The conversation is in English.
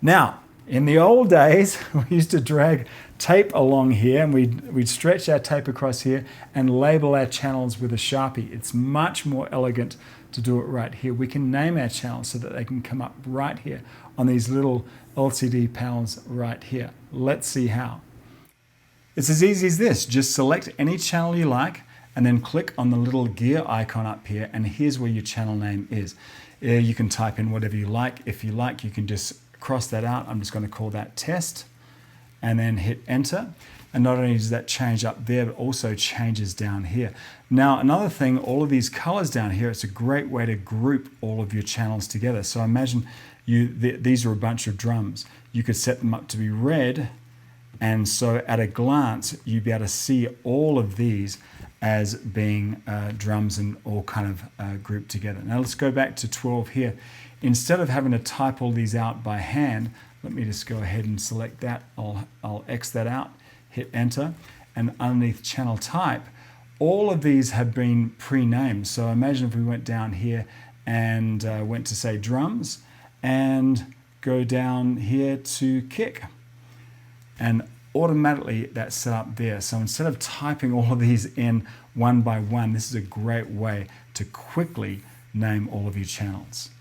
Now, in the old days, we used to drag tape along here, and we'd stretch our tape across here and label our channels with a Sharpie. It's much more elegant to do it right here. We can name our channels so that they can come up right here on these little LCD panels right here. Let's see how. It's as easy as this. Just select any channel you like and then click on the little gear icon up here, and here's where your channel name is. You can type in whatever you like. If you like, you can just cross that out. I'm just going to call that test and then hit enter. And not only does that change up there, but also changes down here. Now, another thing, all of these colors down here, it's a great way to group all of your channels together. So imagine these are a bunch of drums. You could set them up to be red, and so at a glance, you'd be able to see all of these as being drums and all kind of grouped together. Now let's go back to 12 here. Instead of having to type all these out by hand, let me just go ahead and select that. I'll X that out, hit enter, and underneath channel type, all of these have been pre-named. So imagine if we went down here and went to say drums and go down here to kick. And automatically that's set up there. So instead of typing all of these in one by one, this is a great way to quickly name all of your channels.